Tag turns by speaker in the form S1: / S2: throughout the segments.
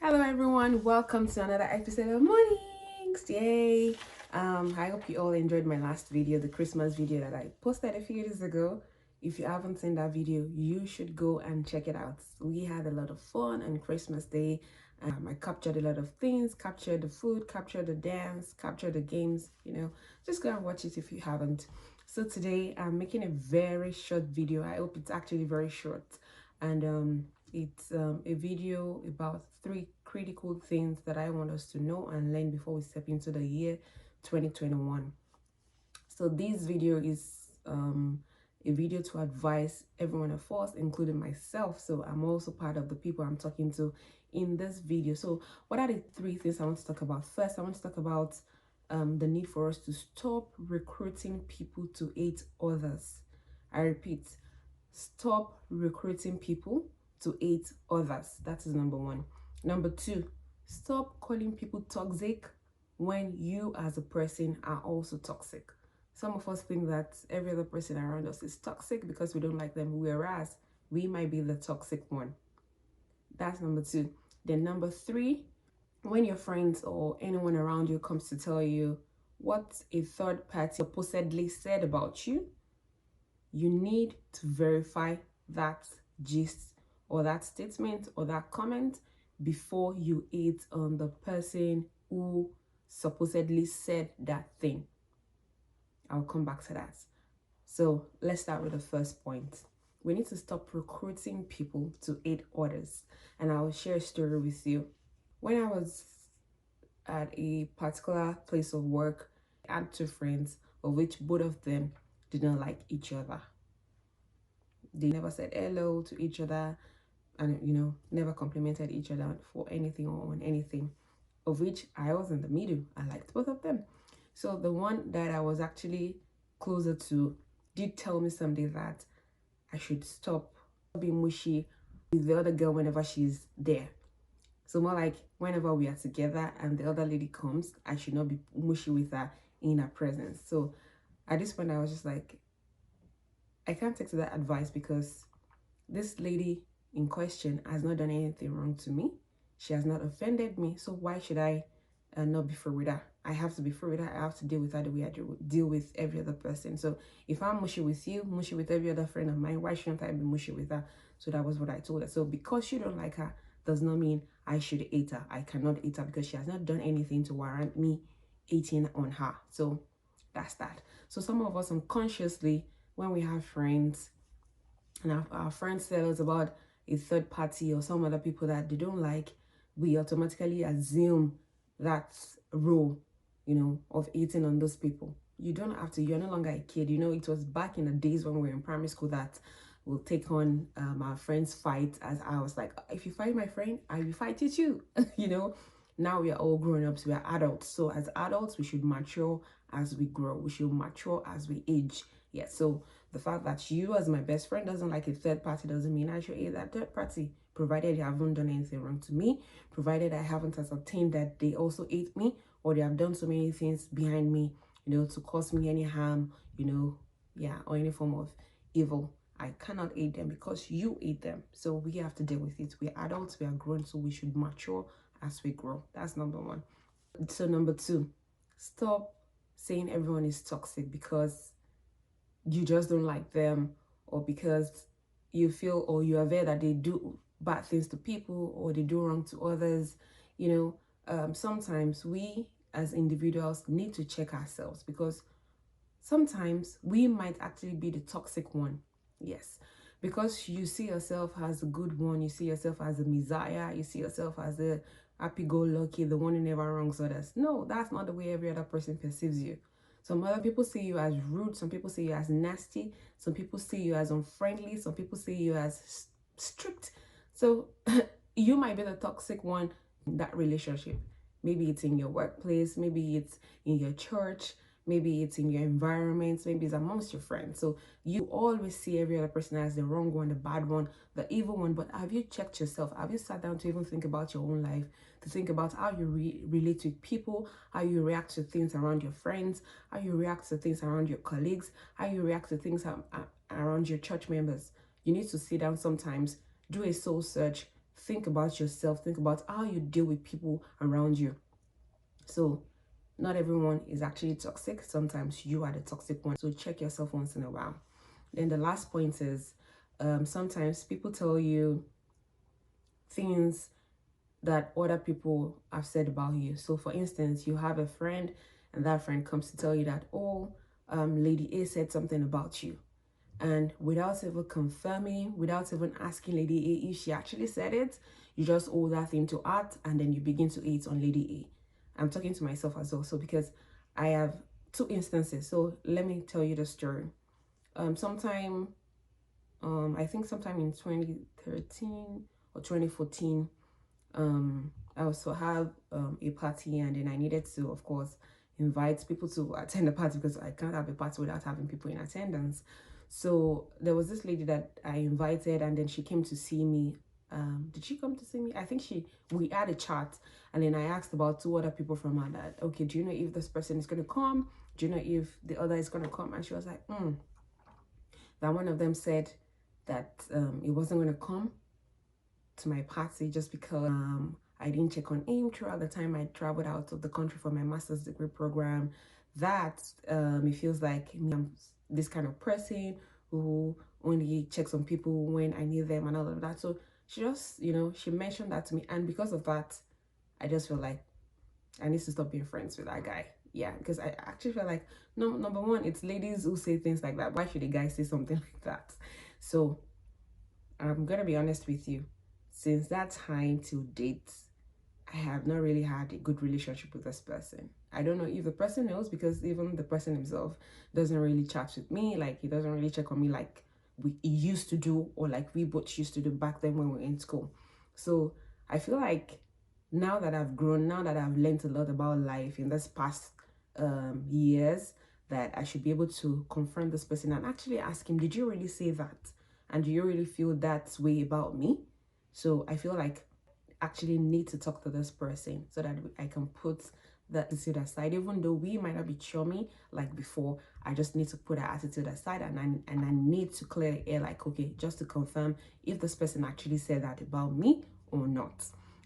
S1: Hello everyone, welcome to another episode of Mornings. Yay! I hope you all enjoyed my last video, the Christmas video that I posted a few days ago. If you haven't seen that video, you should go and check it out. We had a lot of fun on Christmas Day. I captured a lot of things, captured the food, captured the dance, captured the games, just go and watch it if you haven't. So today I'm making a very short video. I hope it's actually very short. And it's a video about 3 critical things that I want us to know and learn before we step into the year 2021. So this video is a video to advise everyone of us, including myself. So I'm also part of the people I'm talking to in this video. So what are the 3 things I want to talk about? First, I want to talk about the need for us to stop recruiting people to hate others. I repeat, stop recruiting people to hate others. That is number 1. Number 2, stop calling people toxic when you as a person are also toxic. Some of us think that every other person around us is toxic because we don't like them, whereas we might be the toxic one. That's number 2. Then number 3, when your friends or anyone around you comes to tell you what a third party supposedly said about you, you need to verify that gist or that statement or that comment before you hate on the person who supposedly said that thing. I'll come back to that. So let's start with the first point. We need to stop recruiting people to hate others. And I will share a story with you. When I was at a particular place of work, I had 2 friends, of which both of them didn't like each other. They never said hello to each other and never complimented each other for anything or on anything, of which I was in the middle. I liked both of them. So the one that I was actually closer to did tell me someday that I should stop being mushy with the other girl whenever she's there. So more like whenever we are together and the other lady comes, I should not be mushy with her in her presence. So at this point I was just like, I can't take to that advice because this lady in question has not done anything wrong to me. She has not offended me. So why should I not be free with her? I have to be free with her. I have to deal with her the way I deal with every other person. So if I'm mushy with you, mushy with every other friend of mine, why shouldn't I be mushy with her? So that was what I told her. So because you don't like her does not mean I should hate her. I cannot hate her because she has not done anything to warrant me hating on her. So that's that. So some of us unconsciously, when we have friends and our friends tell us about a third party or some other people that they don't like, we automatically assume that role, of hating on those people. You don't have to. You're no longer a kid. It was back in the days when we were in primary school that we'll take on our friends' fight. As I was like, if you fight my friend, I will fight you too. Now we are all grown ups. We are adults. So as adults, we should mature as we grow. We should mature as we age. Yeah. So the fact that you as my best friend doesn't like a third party doesn't mean I should hate that third party, provided you haven't done anything wrong to me, provided I haven't ascertained that they also hate me or they have done so many things behind me, to cause me any harm, or any form of evil. I cannot hate them because you hate them. So we have to deal with it. We're adults, we are grown, so we should mature as we grow. That's number 1. So number 2, stop saying everyone is toxic because you just don't like them, or because you feel or you're aware that they do bad things to people or they do wrong to others. Sometimes we as individuals need to check ourselves because sometimes we might actually be the toxic one. Yes, because you see yourself as a good one, you see yourself as a messiah, you see yourself as a happy-go-lucky, the one who never wrongs others. No, that's not the way every other person perceives you. Some other people see you as rude, some people see you as nasty, some people see you as unfriendly, some people see you as strict. So you might be the toxic one in that relationship. Maybe it's in your workplace, maybe it's in your church, maybe it's in your environment, maybe it's amongst your friends. So you always see every other person as the wrong one, the bad one, the evil one. But have you checked yourself? Have you sat down to even think about your own life, to think about how you relate with people, how you react to things around your friends, how you react to things around your colleagues, how you react to things around your church members? You need to sit down sometimes, do a soul search, think about yourself, think about how you deal with people around you. So not everyone is actually toxic. Sometimes you are the toxic one. So check yourself once in a while. Then the last point is sometimes people tell you things that other people have said about you. So for instance, you have a friend and that friend comes to tell you that, oh, Lady A said something about you. And without even confirming, without even asking Lady A if she actually said it, you just hold that thing to heart and then you begin to hate on Lady A. I'm talking to myself as well. So because I have two instances. So let me tell you the story. Sometime, I think sometime in 2013 or 2014, I also have a party, and then I needed to, of course, invite people to attend the party because I can't have a party without having people in attendance. So there was this lady that I invited, and then she came to see me. Did she come to see me? I think we had a chat, and then I asked about two other people from her that, okay, do you know if this person is going to come? Do you know if the other is going to come? And she was like, that one of them said that it wasn't going to come to my party just because I didn't check on him throughout the time I traveled out of the country for my master's degree program. That it feels like me, I'm this kind of person who only checks on people when I need them and all of that. So she just, she mentioned that to me, and because of that, I just feel like I need to stop being friends with that guy. Yeah, because I actually feel like, no, number one, it's ladies who say things like that. Why should a guy say something like that? So I'm gonna be honest with you. Since that time till date, I have not really had a good relationship with this person. I don't know if the person knows, because even the person himself doesn't really chat with me. Like, he doesn't really check on me like we used to do, or like we both used to do back then when we were in school. So I feel like now that I've grown, now that I've learned a lot about life in this past years, that I should be able to confront this person and actually ask him, did you really say that? And do you really feel that way about me? So I feel like actually need to talk to this person so that I can put that attitude aside. Even though we might not be chummy like before, I just need to put that attitude aside, and I need to clear the air, like, okay, just to confirm if this person actually said that about me or not.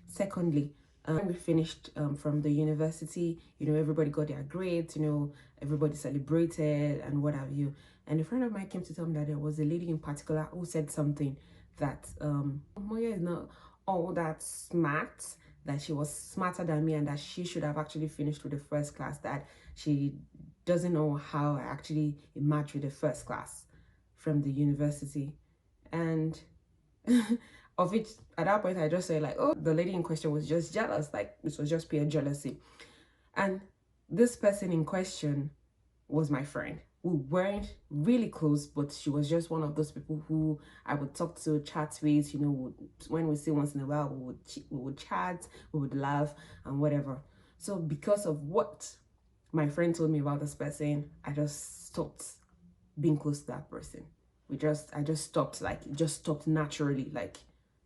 S1: Secondly, when we finished from the university, everybody got their grades, everybody celebrated and what have you. And a friend of mine came to tell me that there was a lady in particular who said something that Moya is not all that smart, that she was smarter than me, and that she should have actually finished with the first class, that she doesn't know how I actually matched with the first class from the university. And of which at that point I just said, like, oh, the lady in question was just jealous, like this was just pure jealousy. And this person in question was my friend. We weren't really close, but she was just one of those people who I would talk to, chat with, when we see once in a while, we would chat, we would laugh and whatever. So because of what my friend told me about this person, I just stopped being close to that person. I just stopped, like, it just stopped naturally, like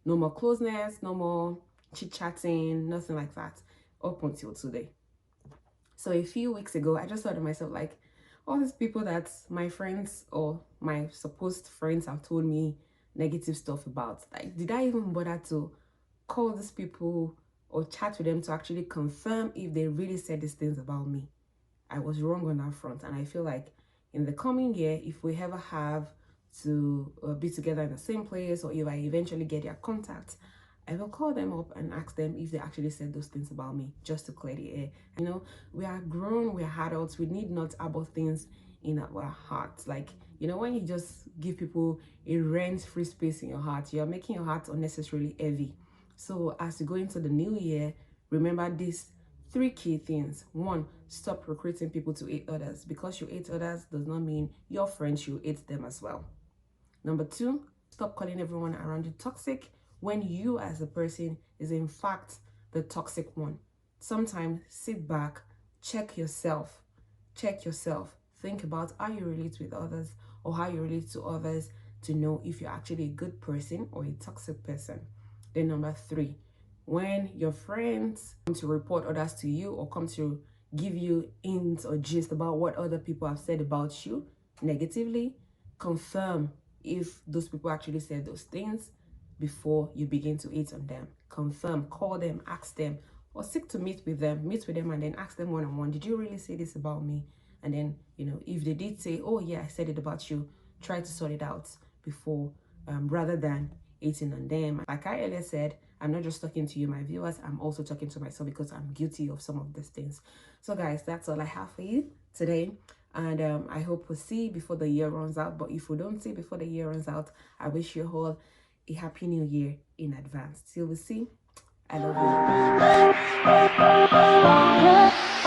S1: no more closeness, no more chit-chatting, nothing like that, up until today. So a few weeks ago, I just thought to myself, like, all these people that my friends or my supposed friends have told me negative stuff about, like, did I even bother to call these people or chat with them to actually confirm if they really said these things about me? I was wrong on that front, and I feel like in the coming year, if we ever have to be together in the same place, or if I eventually get their contact, I will call them up and ask them if they actually said those things about me, just to clear the air. We are grown, we are adults, we need not harbor things in our hearts. Like, when you just give people a rent-free space in your heart, you're making your heart unnecessarily heavy. So as you go into the new year, remember these three key things. One, stop recruiting people to hate others. Because you hate others does not mean your friends should hate them as well. Number two, stop calling everyone around you toxic when you as a person is in fact the toxic one. Sometimes sit back, check yourself, think about how you relate with others, or how you relate to others, to know if you're actually a good person or a toxic person. Then number three, when your friends come to report others to you, or come to give you hints or gist about what other people have said about you negatively, confirm if those people actually said those things. before you begin to hate on them. Confirm, call them, ask them, or seek to meet with them and then ask them one-on-one, did you really say this about me? And then, you know, if they did say, oh yeah, I said it about you, try to sort it out before, rather than hating on them. Like I earlier said, I'm not just talking to you, my viewers, I'm also talking to myself because I'm guilty of some of these things. So guys, that's all I have for you today. And I hope we'll see before the year runs out. But if we don't see before the year runs out, I wish you all a happy new year in advance. Till we see, I love you.